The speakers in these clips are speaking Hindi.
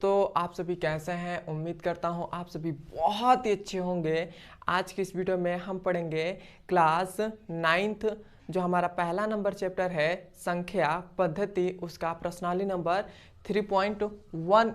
तो आप सभी कैसे हैं। उम्मीद करता हूं आप सभी बहुत ही अच्छे होंगे। आज की इस वीडियो में हम पढ़ेंगे क्लास 9th जो हमारा पहला नंबर चैप्टर है संख्या पद्धति, उसका प्रश्नावली नंबर 3.1।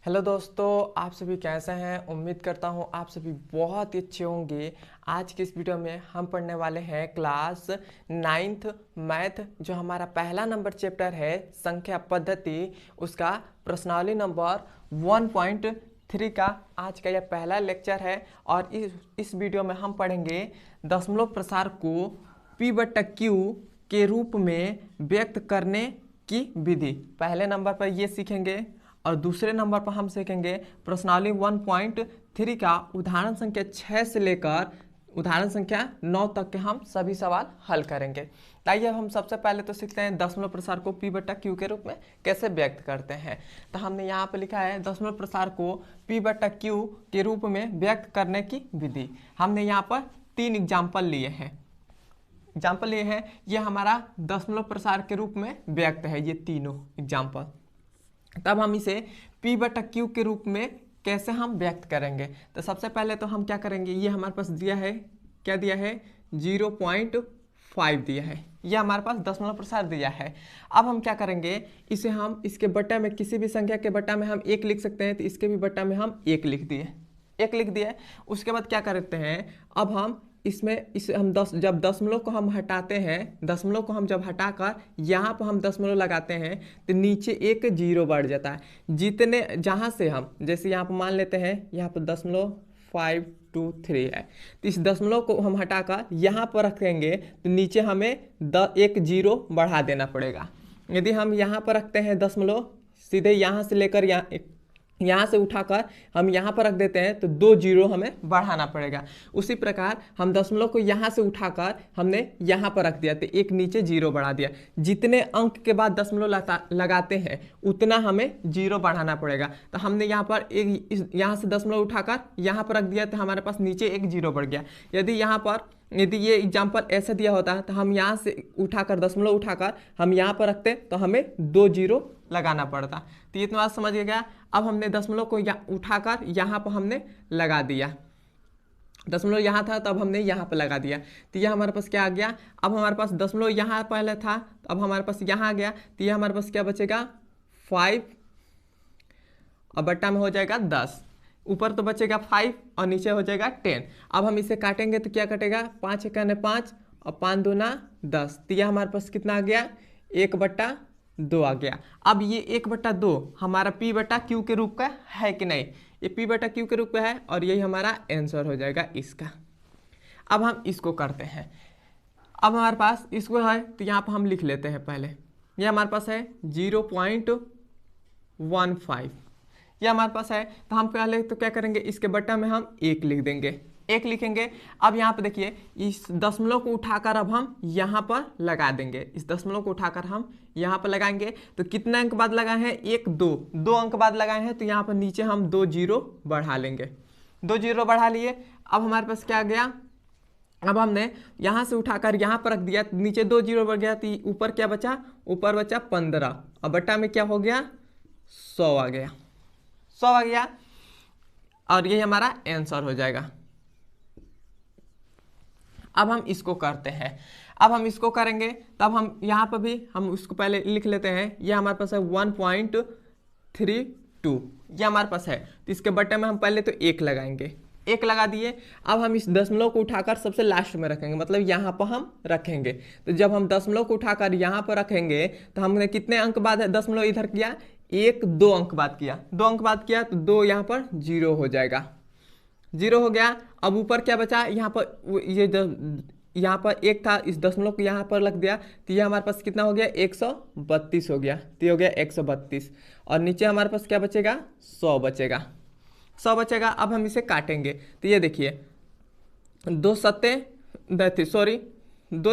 हेलो दोस्तों, आप सभी कैसे हैं। उम्मीद करता हूं आप सभी बहुत ही अच्छे होंगे। आज की इस वीडियो में हम पढ़ने वाले हैं क्लास 9th मैथ जो हमारा पहला नंबर चैप्टर है संख्या पद्धति, उसका प्रश्नावली नंबर 1.3 का आज का यह पहला लेक्चर है। और इस वीडियो में हम पढ़ेंगे दशमलव प्रसार को P/Q के रूप में व्यक्त करने की विधि। पहले नंबर पर ये सीखेंगे और दूसरे नंबर पर हम सीखेंगे प्रश्नावली 1.3 का उदाहरण संख्या 6 से लेकर उदाहरण संख्या 9 तक के हम सभी सवाल हल करेंगे। आइए हम सबसे पहले तो सीखते हैं दशमलव प्रसार को P/Q के रूप में कैसे व्यक्त करते हैं। तो हमने यहाँ पर लिखा है दशमलव प्रसार को P/Q के रूप में व्यक्त करने की विधि। हमने यहाँ पर 3 एग्जाम्पल लिए हैं। ये हमारा दशमलव प्रसार के रूप में व्यक्त है, ये तीनों एग्जाम्पल। तब हम इसे P/Q के रूप में कैसे हम व्यक्त करेंगे। तो सबसे पहले तो हम क्या करेंगे, ये हमारे पास दिया है, क्या दिया है 0.5 दिया है, ये हमारे पास दशमलव प्रसार दिया है। अब हम क्या करेंगे, इसे हम इसके बट्टा में किसी भी संख्या के बट्टा में हम 1 लिख सकते हैं, तो इसके भी बट्टा में हम 1 लिख दिए। उसके बाद क्या करते हैं, अब हम इसे हम जब दशमलव को हम हटाते हैं, दशमलव को हम जब हटाकर यहाँ पर हम दशमलव लगाते हैं तो नीचे एक 0 बढ़ जाता है। जितने जहाँ से हम जैसे यहाँ पर मान लेते हैं, यहाँ पर 0.523 है, तो इस दशमलव को हम हटाकर यहाँ पर रखेंगे तो नीचे हमें एक 0 बढ़ा देना पड़ेगा। यदि हम यहाँ पर रखते हैं दशमलव सीधे यहाँ से लेकर यहाँ से उठाकर हम यहाँ पर रख देते हैं तो 2 0 हमें बढ़ाना पड़ेगा। उसी प्रकार हम दशमलव को यहाँ से उठाकर हमने यहाँ पर रख दिया तो एक नीचे 0 बढ़ा दिया। जितने अंक के बाद दशमलव लगाते हैं उतना हमें 0 बढ़ाना पड़ेगा। तो हमने यहाँ पर यहाँ से दशमलव उठाकर यहाँ पर रख दिया तो हमारे पास नीचे एक 0 बढ़ गया। यदि ये एग्जाम्पल ऐसा दिया होता है तो हम यहाँ से उठाकर दशमलव उठाकर हम यहाँ पर रखते तो हमें 2 0 लगाना पड़ता। तो ये इतना समझ गया। अब हमने दशमलव को उठाकर यहाँ पर हमने लगा दिया, दशमलव यहाँ था तब हमने यहाँ पर लगा दिया, तो यह हमारे पास क्या आ गया। अब हमारे पास दशमलव यहाँ पहले था, अब हमारे पास यहाँ आ गया, तो यह हमारे पास क्या बचेगा 5 और बट्टा में हो जाएगा 10। ऊपर तो बचेगा 5 और नीचे हो जाएगा 10। अब हम इसे काटेंगे तो क्या कटेगा, 5 × 5 और 5 दूना 10, तो यह हमारे पास कितना आ गया 1/2 आ गया। अब ये 1/2 हमारा P/Q के रूप का है कि नहीं, ये P/Q के रूप में है और यही हमारा आंसर हो जाएगा इसका। अब हम इसको करते हैं। अब हमारे पास इसको है तो यहाँ पर हम लिख लेते हैं। पहले ये हमारे पास है 0.15, ये हमारे पास है, तो हम पहले तो क्या करेंगे, इसके बट्टा में हम 1 लिख देंगे, 1 लिखेंगे। अब यहाँ पर देखिए इस दशमलव को उठाकर अब हम यहाँ पर लगा देंगे, इस दशमलव को उठाकर हम यहाँ पर लगाएंगे तो कितने अंक बाद लगाए हैं, 1 2 अंक बाद लगाए हैं, तो यहाँ पर नीचे हम 2 0 बढ़ा लेंगे, 2 0 बढ़ा लिए। अब हमारे पास क्या गया, अब हमने यहाँ से उठाकर यहाँ पर रख दिया, नीचे 2 0 बढ़ गया, तो ऊपर क्या बचा, ऊपर बचा 15 और बट्टा में क्या हो गया 100 आ गया, 100 आ गया और ये हमारा आंसर हो जाएगा। अब हम इसको करते हैं। अब हम इसको करेंगे तब हम यहाँ पर भी हम उसको पहले लिख लेते हैं। ये हमारे पास है 1.32, ये हमारे पास है, तो इसके बट्टे में हम पहले तो 1 लगाएंगे, 1 लगा दिए। अब हम इस दशमलव को उठाकर सबसे लास्ट में रखेंगे, मतलब यहाँ पर हम रखेंगे। तो जब हम दशमलव को उठाकर यहाँ पर रखेंगे तो हमने कितने अंक बाद दशमलव इधर किया, 2 अंक बाद किया, 2 अंक बाद किया तो 2 यहाँ पर 0 हो जाएगा, 0 हो गया। अब ऊपर क्या बचा, यहाँ पर यहाँ पर 1 था, इस दशमलव को यहाँ पर लग दिया तो ये हमारे पास कितना हो गया 132 हो गया, तो ये हो गया 132 और नीचे हमारे पास क्या बचेगा 100 बचेगा। अब हम इसे काटेंगे तो ये देखिए 2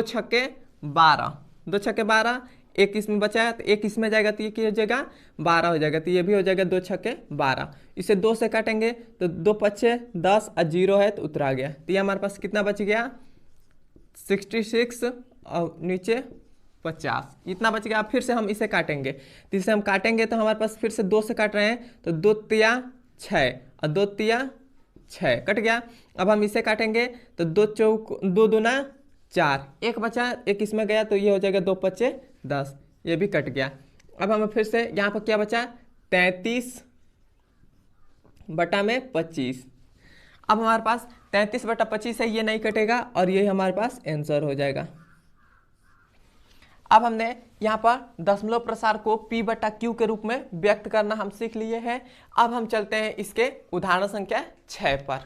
छक्के 12, 1 इसमें बचा है तो 1 इसमें जाएगा तो ये क्या हो जाएगा 12 हो जाएगा, तो ये भी हो जाएगा 2 छक्के 12। इसे 2 से काटेंगे तो 2 5 10 और 0 है तो उतरा गया, तो ये हमारे पास कितना बच गया 66 और नीचे 50 इतना बच गया। अब फिर से हम इसे काटेंगे, तो इसे हम काटेंगे तो हमारे पास फिर से 2 से काट रहे हैं, तो 2 तिया 6 और 2 तिया 6 कट गया। अब हम इसे काटेंगे तो 2 चौक 2 दूना 4, एक बचा, एक इसमें गया तो ये हो जाएगा 2 पच्चे 10, ये भी कट गया। अब हमें फिर से यहाँ पर क्या बचा 33 बटा में 25। अब हमारे पास 33 बटा 25 है, ये नहीं कटेगा और ये हमारे पास आंसर हो जाएगा। अब हमने यहाँ पर दशमलव प्रसार को P बटा Q के रूप में व्यक्त करना हम सीख लिए हैं। अब हम चलते हैं इसके उदाहरण संख्या 6 पर।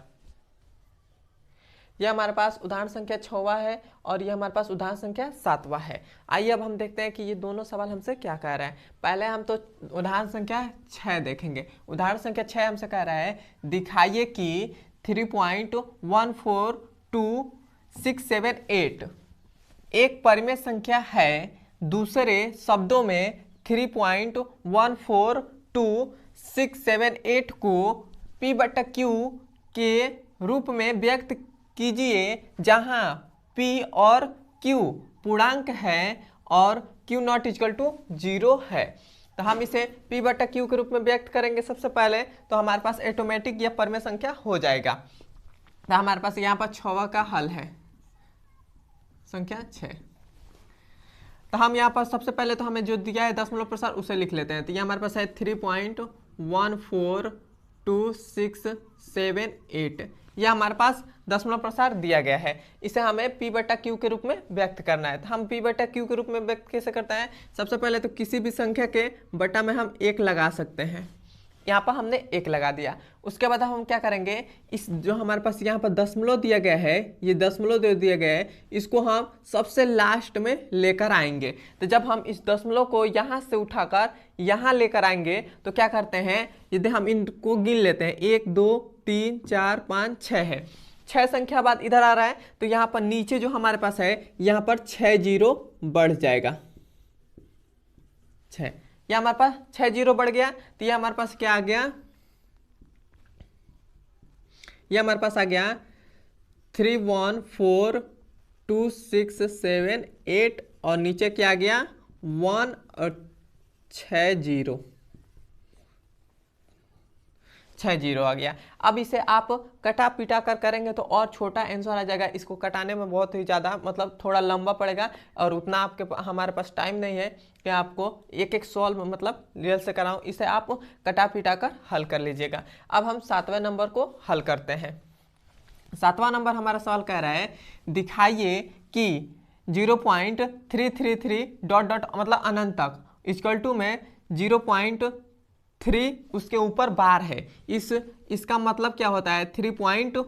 यह हमारे पास उदाहरण संख्या 6वां है और यह हमारे पास उदाहरण संख्या 7वां है। आइए अब हम देखते हैं कि ये दोनों सवाल हमसे क्या कह रहा है। पहले हम तो उदाहरण संख्या 6 देखेंगे। उदाहरण संख्या 6 हमसे कह रहा है दिखाइए कि 3.142678 एक परिमेय संख्या है, दूसरे शब्दों में 3.142678 को P बटा Q के रूप में व्यक्त कीजिए जहां P और Q पूर्णांक है और Q नॉट इक्वल टू 0 है। तो हम इसे P बटा Q के रूप में व्यक्त करेंगे सबसे पहले, तो हमारे पास ऑटोमेटिक यह परिमेय संख्या हो जाएगा। तो हमारे पास यहाँ पर 6वां का हल है, संख्या 6। तो हम यहाँ पर सबसे पहले तो हमें जो दिया है दशमलव प्रसार उसे लिख लेते हैं। तो ये हमारे पास है 3.142678, यह हमारे पास दशमलव प्रसार दिया गया है। इसे हमें P बटा Q के रूप में व्यक्त करना है। तो हम P बटा Q के रूप में व्यक्त कैसे करते हैं, सबसे पहले तो किसी भी संख्या के बटा में हम 1 लगा सकते हैं। यहाँ पर हमने 1 लगा दिया। उसके बाद हम क्या करेंगे, इस जो हमारे पास यहाँ पर दशमलव दिया गया है, ये दशमलव दे दिया गया है, इसको हम सबसे लास्ट में लेकर आएंगे। तो जब हम इस दशमलव को यहाँ से उठाकर यहाँ लेकर आएंगे तो क्या करते हैं, यदि हम इनको गिन लेते हैं 1 2 3 4 5 6 है, 6 संख्या बाद इधर आ रहा है, तो यहाँ पर नीचे जो हमारे पास है यहाँ पर 6 जीरो बढ़ जाएगा। 6 यह हमारे पास 6 जीरो बढ़ गया। तो यह हमारे पास क्या आ गया, यह हमारे पास आ गया 3142678 और नीचे क्या आ गया 1 और 6 जीरो आ गया। अब इसे आप कटा पिटा कर करेंगे तो और छोटा आंसर आ जाएगा। इसको कटाने में बहुत ही ज़्यादा मतलब थोड़ा लंबा पड़ेगा और उतना आपके हमारे पास टाइम नहीं है कि आपको एक एक सॉल्व मतलब रियल से कराऊं। इसे आप कटा पिटा कर हल कर लीजिएगा। अब हम 7वें नंबर को हल करते हैं। 7वां नंबर हमारा सवाल कह रहा है दिखाइए कि 0.333 डॉट डॉट मतलब अनंत तक इक्वल टू में 0.3 उसके ऊपर बार है। इसका मतलब क्या होता है 0.3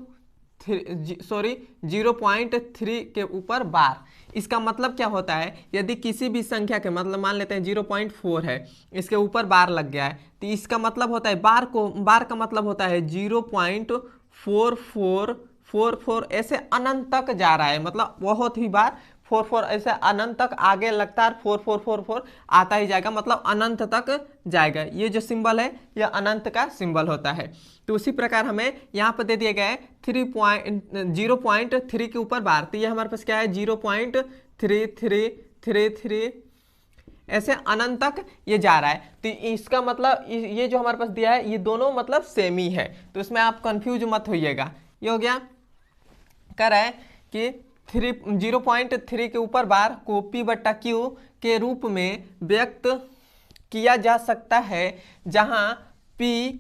के ऊपर बार। इसका मतलब क्या होता है, यदि किसी भी संख्या के मतलब मान लेते हैं 0.4 है, इसके ऊपर बार लग गया है, तो इसका मतलब होता है बार का मतलब होता है 0.4444 ऐसे अनंत तक जा रहा है, मतलब बहुत ही बार 44 ऐसे अनंत तक आगे लगता है, 4444 आता ही जाएगा, मतलब अनंत तक जाएगा। ये जो सिंबल है यह अनंत का सिंबल होता है। तो उसी प्रकार हमें यहाँ पर दे दिया गया है 0.3 के ऊपर बार। तो ये हमारे पास क्या है 0.3333 ऐसे अनंत तक ये जा रहा है। तो इसका मतलब ये जो हमारे पास दिया है ये दोनों मतलब सेम ही है, तो इसमें आप कंफ्यूज मत होइएगा। ये हो गया, कह रहा है कि 0.3 के ऊपर बार को P बट्टा Q के रूप में व्यक्त किया जा सकता है जहां P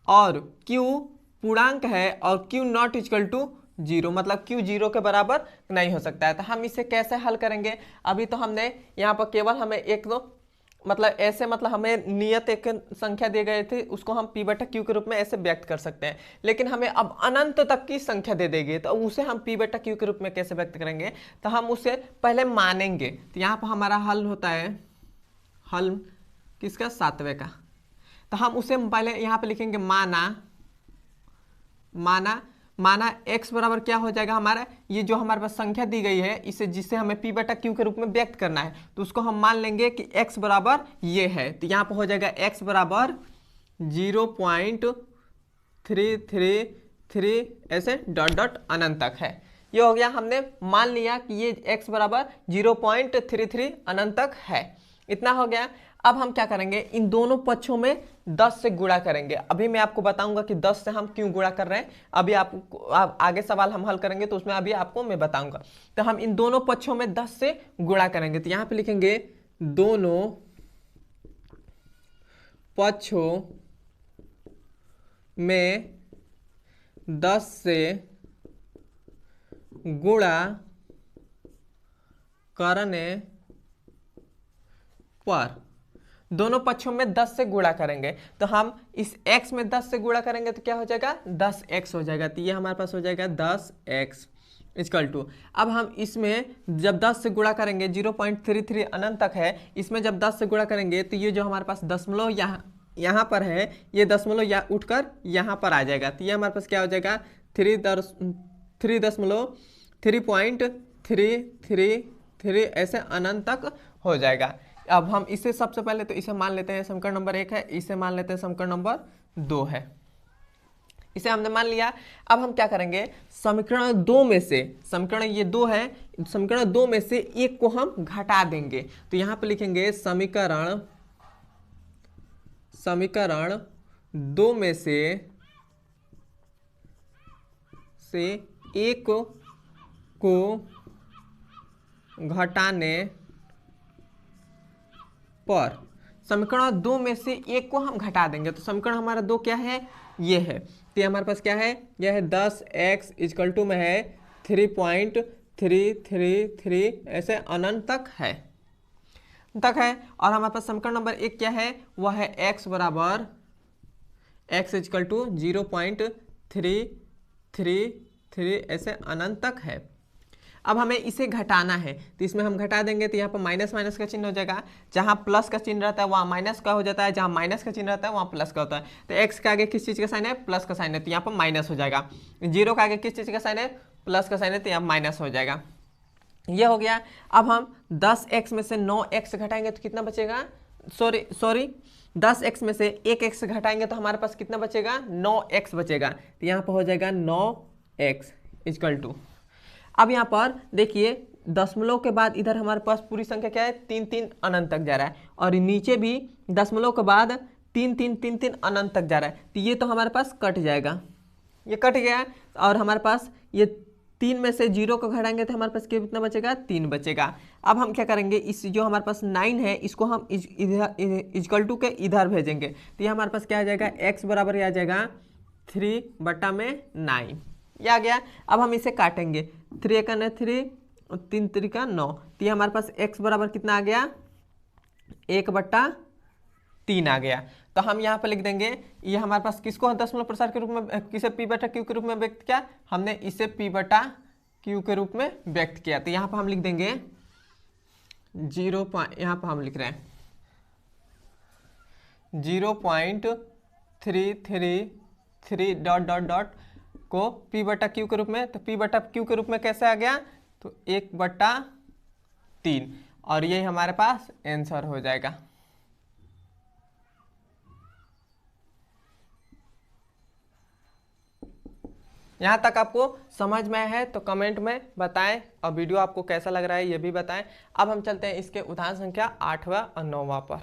और Q पूर्णांक है और Q नॉट इक्वल टू 0, मतलब Q 0 के बराबर नहीं हो सकता है। तो हम इसे कैसे हल करेंगे, अभी तो हमने यहाँ पर केवल हमें एक दो मतलब ऐसे मतलब हमें नियत एक संख्या दिए गए थे, उसको हम P बटा Q के रूप में ऐसे व्यक्त कर सकते हैं। लेकिन हमें अब अनंत तक की संख्या दे देगी तो उसे हम P बटा Q के रूप में कैसे व्यक्त करेंगे, तो हम उसे पहले मानेंगे। तो यहाँ पर हमारा हल होता है, हल किसका 7वें का। तो हम उसे पहले यहाँ पे लिखेंगे माना x बराबर क्या हो जाएगा हमारा, ये जो हमारे पास संख्या दी गई है इसे जिसे हमें P बटा Q के रूप में व्यक्त करना है, तो उसको हम मान लेंगे कि x बराबर ये है। तो यहाँ पर हो जाएगा x बराबर 0.333 ऐसे डॉट डॉट अनंत तक है। ये हो गया, हमने मान लिया कि ये x बराबर 0.33 अनंत तक है। इतना हो गया। अब हम क्या करेंगे, इन दोनों पक्षों में 10 से गुणा करेंगे। अभी मैं आपको बताऊंगा कि 10 से हम क्यों गुणा कर रहे हैं। अभी आप आगे सवाल हम हल करेंगे तो उसमें अभी आपको मैं बताऊंगा। तो हम इन दोनों पक्षों में 10 से गुणा करेंगे। तो यहाँ पे लिखेंगे दोनों पक्षों में 10 से गुणा करने पर, दोनों पक्षों में 10 से गुणा करेंगे। तो हम इस x में 10 से गुणा करेंगे तो क्या हो जाएगा, 10x हो जाएगा। तो ये हमारे पास हो जाएगा 10x इक्वल टू, अब हम इसमें जब 10 से गुणा करेंगे 0.33 अनंत तक है, इसमें जब 10 से गुणा करेंगे तो ये जो हमारे पास दशमलव यहाँ पर है, ये दशमलव यहाँ उठकर यहाँ पर आ जाएगा। तो ये हमारे पास क्या हो जाएगा 3.333 ऐसे अनंत तक हो जाएगा। अब हम इसे सबसे पहले तो इसे मान लेते हैं समीकरण नंबर 1 है, इसे मान लेते हैं समीकरण नंबर 2 है। इसे हमने मान लिया। अब हम क्या करेंगे, समीकरण 2 में से, समीकरण ये 2 है, समीकरण 2 में से एक को हम घटा देंगे। तो यहाँ पे लिखेंगे समीकरण 2 में से एक को घटाने पर, समीकरण 2 में से एक को हम घटा देंगे। तो समीकरण हमारा 2 क्या है, ये है। तो हमारे पास क्या है, यह है 10x इक्वल टू में है 3.333 ऐसे अनंत तक है और हमारे पास समीकरण नंबर 1 क्या है, वह है x बराबर x इक्वल टू 0.333 ऐसे अनंत तक है। अब हमें इसे घटाना है, तो इसमें हम घटा देंगे तो यहाँ पर माइनस माइनस का चिन्ह हो जाएगा। जहाँ प्लस का चिन्ह रहता है वहाँ माइनस का हो जाता है, जहाँ माइनस का चिन्ह रहता है वहाँ प्लस का होता है। तो x के आगे किस चीज़ का साइन है, प्लस का साइन है, तो यहाँ पर माइनस हो जाएगा। 0 के आगे किस चीज़ का साइन है, प्लस का साइन है, तो यहाँ माइनस हो जाएगा। ये हो गया। अब हम 10x में से 9x घटाएंगे तो कितना बचेगा, सॉरी 10x में से 1x घटाएंगे तो हमारे पास कितना बचेगा, 9x बचेगा। तो यहाँ पर हो जाएगा 9x इक्वल टू, अब यहाँ पर देखिए दशमलव के बाद इधर हमारे पास पूरी संख्या क्या है, 3 अनंत तक जा रहा है, और नीचे भी दशमलव के बाद 3 अनंत तक जा रहा है। तो ये तो हमारे पास कट जाएगा, ये कट गया। और हमारे पास ये 3 में से 0 को घटाएंगे तो हमारे पास कितना बचेगा, 3 बचेगा। अब हम क्या करेंगे, इस जो हमारे पास 9 है इसको हम इक्वल टू के इधर भेजेंगे। तो ये हमारे पास क्या आ जाएगा, x बराबर आ जाएगा 3/9, ये आ गया। अब हम इसे काटेंगे, 3 × 3 3 3 का 9, तो ये हमारे पास x बराबर कितना आ गया, 1/3 आ गया। तो हम यहाँ पर लिख देंगे, ये हमारे पास किसको दशमलव प्रसार के रूप में, किसे p/q के रूप में व्यक्त किया, हमने इसे p/q के रूप में व्यक्त किया। तो यहाँ पर हम लिख देंगे 0, यहाँ पर हम लिख रहे हैं 0.333 ... को p/q के रूप में। तो p/q के रूप में कैसे आ गया, तो 1/3, और ये हमारे पास आंसर हो जाएगा। यहाँ तक आपको समझ में है तो कमेंट में बताएं, और वीडियो आपको कैसा लग रहा है ये भी बताएं। अब हम चलते हैं इसके उदाहरण संख्या 8वां और 9वां पर।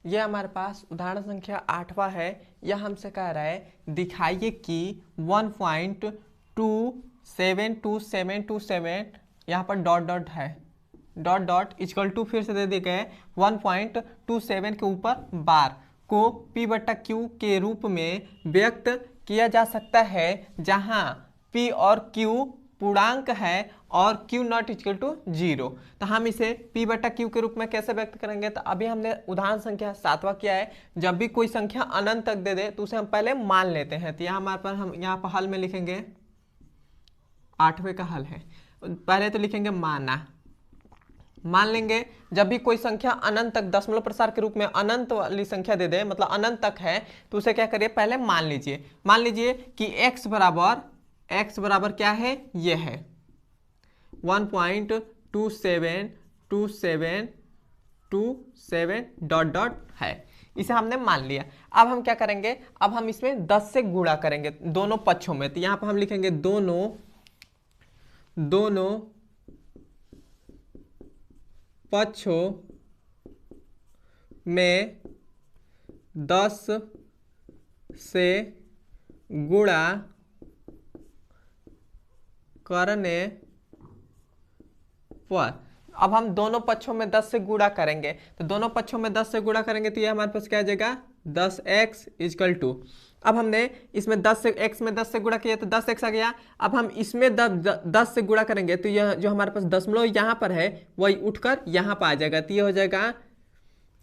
यह हमारे पास उदाहरण संख्या 8वां है। यह हमसे कह रहा है दिखाइए कि 1.27227 यहाँ पर डॉट है, डॉट इक्वल टू, फिर से दे दिए गए 1.27 के ऊपर बार को p/q के रूप में व्यक्त किया जा सकता है, जहां p और q पूर्णांक है और q नॉट इक्वल टू 0। तो हम इसे p/q के रूप में कैसे व्यक्त करेंगे, तो अभी हमने उदाहरण संख्या 7वां किया है। जब भी कोई संख्या अनंत तक दे दे तो उसे हम पहले मान लेते हैं। तो यहाँ हमारे पास, हम यहाँ पर हल में लिखेंगे, 8वें का हल है, पहले तो लिखेंगे मान लेंगे। जब भी कोई संख्या अनंत तक दशमलव प्रसार के रूप में अनंत वाली संख्या दे दे, मतलब अनंत तक है, तो उसे क्या करिए, पहले मान लीजिए कि x बराबर क्या है, ये है 1.2727 ... है। इसे हमने मान लिया। अब हम क्या करेंगे, अब हम इसमें 10 से गुणा करेंगे दोनों पक्षों में। तो यहाँ पर हम लिखेंगे दोनों दोनों पक्षों में 10 से गुणा करने पर, अब हम दोनों पक्षों में 10 से गुणा करेंगे, तो दोनों पक्षों में 10 से गुणा करेंगे तो ये हमारे पास क्या आ जाएगा 10x इक्वल टू, अब हमने इसमें 10 से x में 10 से गुणा किया तो 10x आ गया। अब हम इसमें 10 से गुणा करेंगे तो यह जो हमारे पास दशमलव यहाँ पर है वही उठकर यहाँ पर आ जाएगा, तो ये हो जाएगा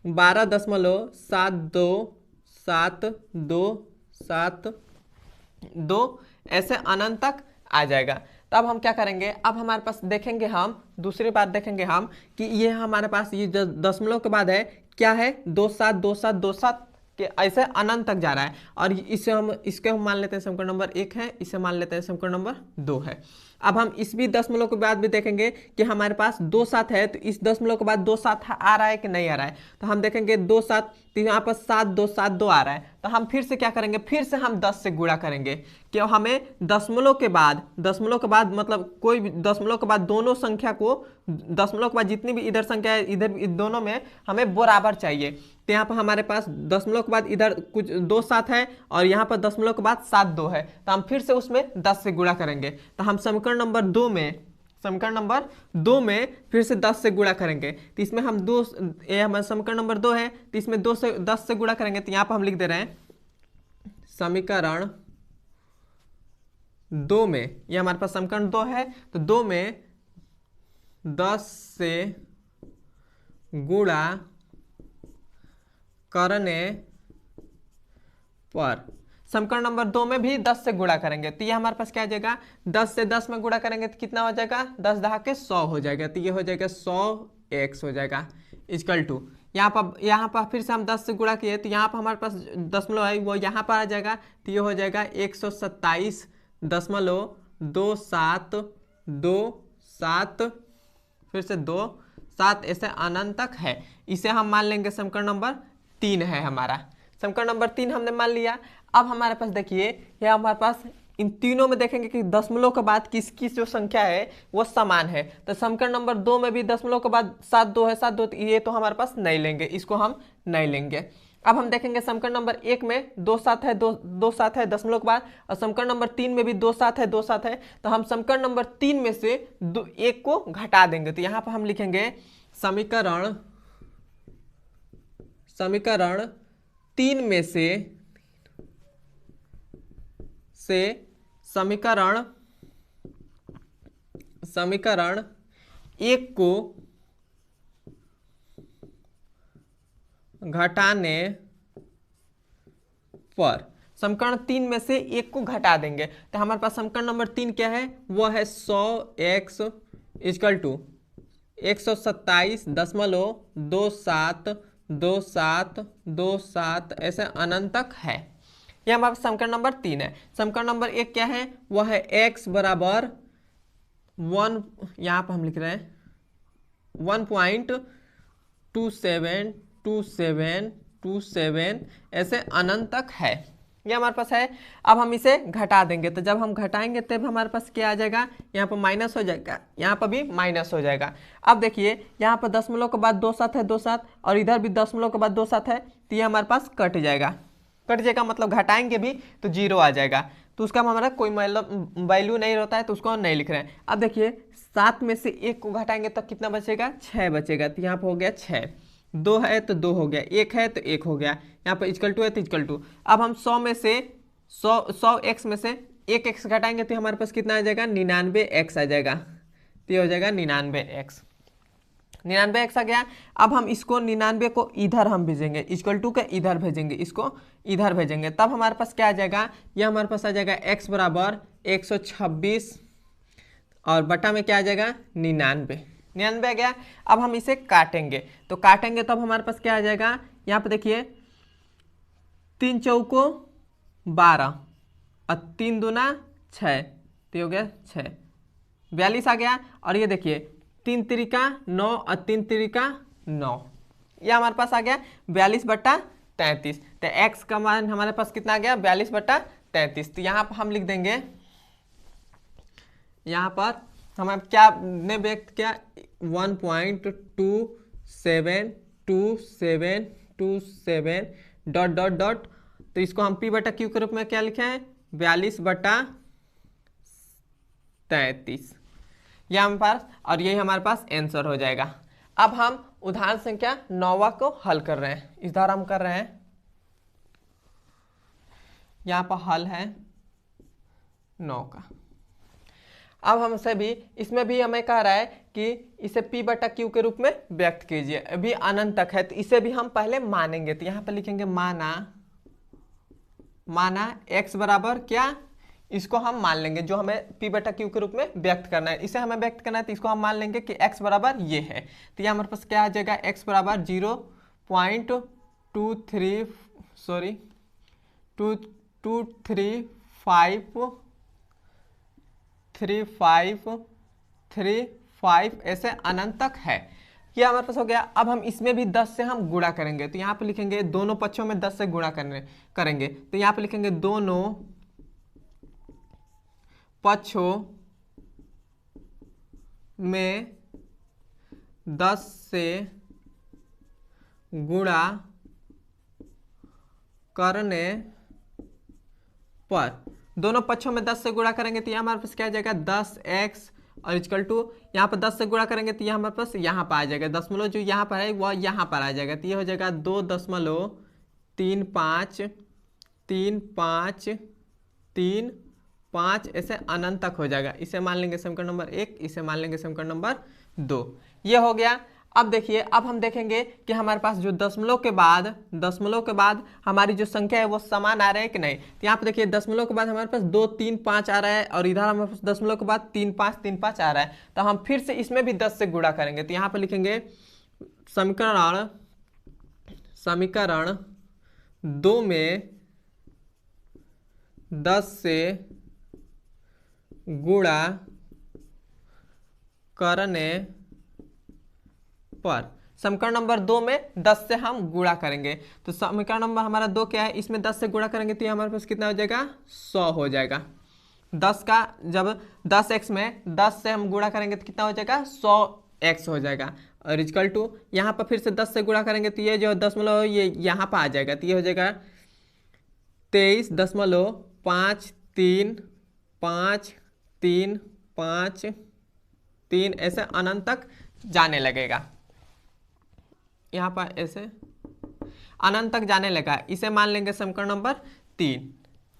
12.7272 ऐसे अनंत तक आ जाएगा। तो अब हम क्या करेंगे, अब हमारे पास देखेंगे, हम दूसरी बात देखेंगे हम कि ये हमारे पास ये दशमलव के बाद है क्या है 272727 के ऐसे अनंत तक जा रहा है, और इसके हम मान लेते हैं समीकरण नंबर 1 है, इसे मान लेते हैं समीकरण नंबर 2 है। अब हम इस भी दशमलव के बाद भी देखेंगे कि हमारे पास 2 7 है, तो इस दशमलव के बाद 2 7 आ रहा है कि नहीं आ रहा है, तो हम देखेंगे 2 7, तो यहाँ पर 7 2 7 2 आ रहा है, तो हम फिर से क्या करेंगे, फिर से हम 10 से गुणा करेंगे कि हमें दशमलव के बाद मतलब कोई भी दशमलव के बाद दोनों संख्या को, दशमलव के बाद जितनी भी इधर संख्या है इधर दोनों में हमें बराबर चाहिए, तो यहाँ पर हमारे पास दशमलव के बाद इधर कुछ 2 7 है और यहाँ पर दशमलव के बाद 7 2 है, तो हम फिर से उसमें 10 से गुणा करेंगे, तो हम समीकरण नंबर 2 में फिर से 10 से गुणा करेंगे, तो इसमें हम ये हमारा समीकरण नंबर 2 है, तो इसमें 2 से 10 से गुणा करेंगे, तो यहाँ पर हम लिख दे रहे हैं समीकरण 2 में, ये हमारे पास समीकरण 2 है, तो 2 में 10 से गुणा करने पर, समीकरण नंबर 2 में भी 10 से गुणा करेंगे, तो ये हमारे पास क्या आ जाएगा 10 से 10 में गुणा करेंगे तो कितना हो जाएगा 10 10 के 100 हो जाएगा, तो ये हो जाएगा 100x हो जाएगा इक्वल टू, यहाँ पर फिर से हम 10 से गुणा किए तो यहाँ पर हमारे पास दशमलव है वो यहाँ पर आ जाएगा, तो ये हो जाएगा 127.2727 फिर से 2 7 ऐसे अनंत तक है, इसे हम मान लेंगे समीकरण नंबर 3 है हमारा, समीकरण नंबर 3 हमने मान लिया। अब हमारे पास देखिए यह हमारे पास इन तीनों में देखेंगे कि दशमलव के बाद किसकी जो संख्या है वो समान है, तो समीकरण नंबर 2 में भी दशमलव के बाद 7 2 है 7 2, ये तो हमारे पास नहीं लेंगे, इसको हम नहीं लेंगे। अब हम देखेंगे समीकरण नंबर 1 में 2 7 है 2 7 है दशमलव के बाद, और समीकरण नंबर 3 में भी 2 7 है 2 7 है, तो हम समीकरण नंबर 3 में से 1 को घटा देंगे, तो यहाँ पर हम लिखेंगे समीकरण 3 में से समीकरण 1 को घटाने पर, समीकरण 3 में से 1 को घटा देंगे, तो हमारे पास समीकरण नंबर 3 क्या है वो है 100x इक्वल टू 127.2727 ऐसे अनंत तक है, यह हमारे पास समीकरण नंबर 3 है। समीकरण नंबर 1 क्या है वह है x बराबर 1, यहाँ पर हम लिख रहे हैं 1.272727 ऐसे अनंत तक है, ये हमारे पास है। अब हम इसे घटा देंगे, तो जब हम घटाएंगे तब हमारे पास क्या आ जाएगा, यहाँ पर माइनस हो जाएगा, यहाँ पर भी माइनस हो जाएगा। अब देखिए यहाँ पर दशमलव के बाद 2 7 है 2 7, और इधर भी दशमलव के बाद 2 7 है, तो ये हमारे पास कट जाएगा मतलब घटाएंगे भी तो 0 आ जाएगा, तो उसका हमारा कोई वैल्यू नहीं रहता है, तो उसको हम नहीं लिख रहे हैं। अब देखिए 7 में से 1 को घटाएंगे तो कितना बचेगा 6 बचेगा, तो यहाँ पर हो गया 6, 2 है तो 2 हो गया, 1 है तो 1 हो गया, यहाँ पर इक्वल टू है तो इक्वल टू। अब हम 100 में से 100x में से 1x घटाएंगे तो हमारे पास कितना आ जाएगा 99x आ जाएगा, तो ये हो जाएगा 99x आ गया। अब हम इसको 99 को इधर हम भेजेंगे, इक्वल टू के इधर भेजेंगे, इसको इधर भेजेंगे, तब हमारे पास क्या आ जाएगा, यह हमारे पास आ जाएगा x बराबर 126 और बटा में क्या आ जाएगा 99 आ गया। अब हम इसे काटेंगे, तो काटेंगे तब हमारे पास क्या आ जाएगा, यहाँ पे देखिए 3 चौको 12 और 3 दूना 6, तो हो गया 6, 42 आ गया। और ये देखिए 3 तिरिका 9 और 3 तिरिका 9, ये हमारे पास आ गया 42/33, तो x का मान हमारे पास कितना आ गया 42/33, तो यहाँ पर हम लिख देंगे, यहाँ पर हमें क्या ने व्यक्त किया 1.272727 डॉट डॉट डॉट, तो इसको हम P बटा Q के रूप में क्या लिखे हैं 42/33, यह हमारे पास, और यही हमारे पास आंसर हो जाएगा। अब हम उदाहरण संख्या 9 को हल कर रहे हैं, इस द्वारा हम कर रहे हैं, यहाँ पर हल है 9 का। अब हमसे भी इसमें भी हमें कह रहा है कि इसे P बटा Q के रूप में व्यक्त कीजिए, अभी अनंत तक है तो इसे भी हम पहले मानेंगे, तो यहाँ पर लिखेंगे माना x बराबर क्या, इसको हम मान लेंगे, जो हमें P बटा Q के रूप में व्यक्त करना है, इसे हमें व्यक्त करना है तो इसको हम मान लेंगे कि x बराबर ये है। तो यहाँ हमारे पास क्या आ जाएगा, x बराबर 0.235 ऐसे अनंत तक है, ये हमारे पास हो गया। अब हम इसमें भी 10 से हम गुणा करेंगे, तो यहाँ पे लिखेंगे दोनों पक्षों में 10 से गुणा करेंगे, तो यहाँ पे लिखेंगे दोनों पक्षों में 10 से गुणा करने पर, दोनों पक्षों में 10 से गुणा करेंगे तो यहाँ हमारे पास क्या आ जाएगा 10x और इक्वल टू, यहाँ पर 10 से गुणा करेंगे तो यहाँ हमारे पास यहाँ पर आ जाएगा दशमलव, जो यहाँ पर है वह यहाँ पर आ जाएगा, तो ये हो जाएगा 2.35 ऐसे अनंत तक हो जाएगा। इसे मान लेंगे समीकरण नंबर 1, इसे मान लेंगे समीकरण नंबर 2, ये हो गया। अब देखिए, अब हम देखेंगे कि हमारे पास जो दशमलव के बाद हमारी जो संख्या है वो समान आ रहा है कि नहीं। तो यहाँ पे देखिए दशमलव के बाद हमारे पास 2 3 5 आ रहा है, और इधर हमारे पास दशमलव के बाद 3 5 3 5 आ रहा है, तो हम फिर से इसमें भी 10 से गुणा करेंगे। तो यहाँ पे लिखेंगे समीकरण 2 में 10 से गुणा करने पर, समीकरण नंबर 2 में 10 से हम गुणा करेंगे, तो समीकरण नंबर हमारा 2 क्या है, इसमें 10 से गुणा करेंगे तो ये हमारे पास कितना हो जाएगा 100 हो जाएगा। 10 का जब 10x में 10 से हम गुणा करेंगे तो कितना हो जाएगा 100x हो जाएगा, और इक्वल टू यहाँ पर फिर से 10 से गुणा करेंगे तो ये जो दशमलव ये यहाँ पर आ जाएगा, तो ये हो जाएगा 23.535 ऐसे अनंत तक जाने लगेगा, यहाँ पर ऐसे अनंत तक जाने लगा। इसे मान लेंगे समीकरण नंबर 3।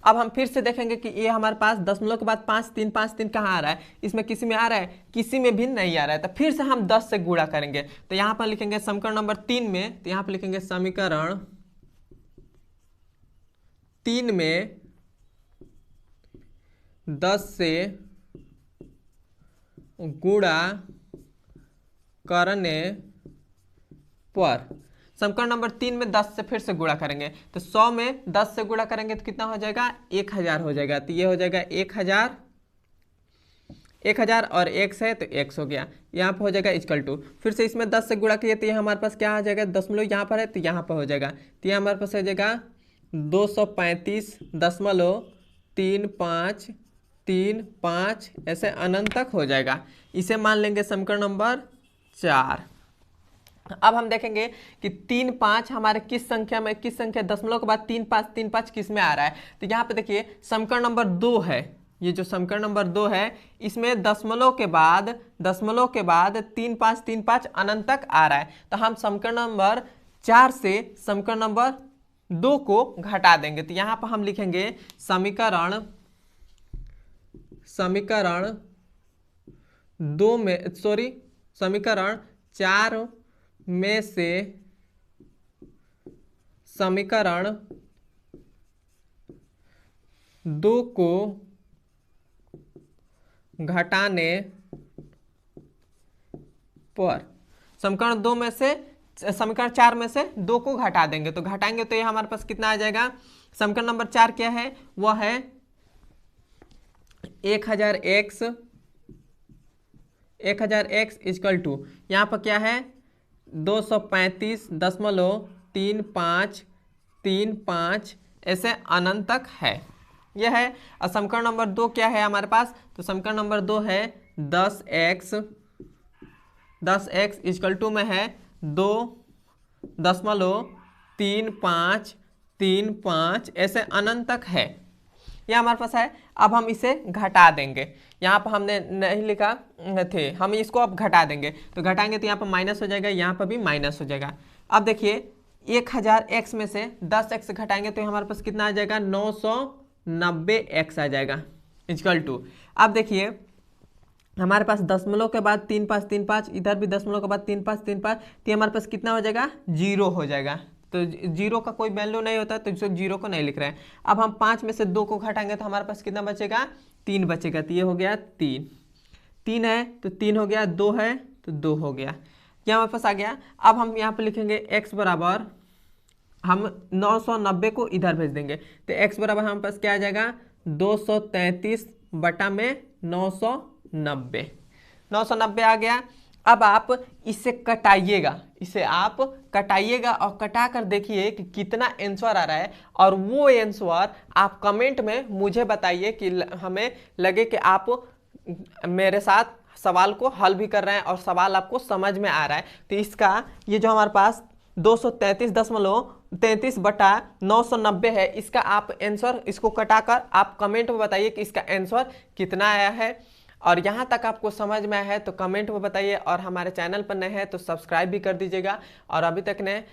अब हम फिर से देखेंगे कि ये हमारे पास दशमलव के बाद 5 3 5 3 कहाँ आ रहा है, इसमें किसी में आ रहा है, किसी में भी नहीं आ रहा है, तो फिर से हम 10 से गुणा करेंगे। तो यहाँ पर लिखेंगे समीकरण नंबर 3 में, तो यहाँ पर लिखेंगे समीकरण 3 में 10 से गुणा करने पर, समीकरण नंबर 3 में 10 से फिर से गुणा करेंगे, तो 100 में 10 से गुणा करेंगे तो कितना हो जाएगा 1000 हो जाएगा, तो ये हो जाएगा 1000 और x है तो x हो गया, यहाँ पर हो जाएगा इक्वल टू, फिर से इसमें 10 से गुणा किए तो ये हमारे पास क्या आ जाएगा, दशमलव यहाँ पर है तो यहाँ पर हो जाएगा, तो ये हमारे पास हो जाएगा 235.35 ऐसे अनंत तक हो जाएगा। इसे मान लेंगे समीकरण नंबर 4। अब हम देखेंगे कि 3 5 हमारे किस संख्या दशमलव के बाद 3 5 3 5 किस में आ रहा है। तो यहाँ पे देखिए समीकरण नंबर 2 है, ये जो समीकरण नंबर 2 है इसमें दशमलव के बाद 3 5 3 5 अनंत तक आ रहा है। तो हम समीकरण नंबर 4 से समीकरण नंबर 2 को घटा देंगे, तो यहाँ पर हम लिखेंगे समीकरण 4 में से समीकरण 2 को घटाने पर, समीकरण 2 में से समीकरण 4 में से 2 को घटा देंगे, तो घटाएंगे तो ये हमारे पास कितना आ जाएगा, समीकरण नंबर 4 क्या है, वह है 1000x इक्वल टू, यहाँ पर क्या है 235.35 ऐसे अनंत तक है, यह है। और समीकरण नंबर 2 क्या है हमारे पास, तो समीकरण नंबर 2 है 10x इक्वल टू में है 2.3535 ऐसे अनंत तक है, ये हमारे पास है। अब हम इसे घटा देंगे, यहाँ पर हमने नहीं लिखा थे, हम इसको अब घटा देंगे, तो घटाएंगे तो यहाँ पर माइनस हो जाएगा, यहाँ पर भी माइनस हो जाएगा। अब देखिए 1000x में से 10x घटाएंगे तो हमारे पास कितना आ जाएगा, 990x आ जाएगा इक्वल टू। अब देखिए हमारे पास दशमलव के बाद 3535, इधर भी दशमलव के बाद 3535, तो हमारे पास कितना हो जाएगा, 0 हो जाएगा। तो 0 का कोई वैल्यू नहीं होता, तो इसको 0 को नहीं लिख रहे हैं। अब हम 5 में से 2 को घटाएंगे तो हमारे पास कितना बचेगा, 3 बचेगा, तो ये हो गया 3 है तो 3 हो गया, 2 है तो 2 हो गया, ये हमारे पास आ गया। अब हम यहाँ पर लिखेंगे x बराबर, हम 990 को इधर भेज देंगे, तो x बराबर हमारे पास क्या आ जाएगा, 233/990 आ गया। अब आप इसे कटाइएगा, और कटा कर देखिए कि कितना आंसर आ रहा है, और वो आंसर आप कमेंट में मुझे बताइए कि हमें लगे कि आप मेरे साथ सवाल को हल भी कर रहे हैं और सवाल आपको समझ में आ रहा है। तो इसका ये जो हमारे पास 233.990 है, इसका आप आंसर, इसको कटाकर आप कमेंट में बताइए कि इसका आंसर कितना आया है। और यहाँ तक आपको समझ में आया है तो कमेंट में बताइए, और हमारे चैनल पर नए हैं तो सब्सक्राइब भी कर दीजिएगा। और अभी तक ने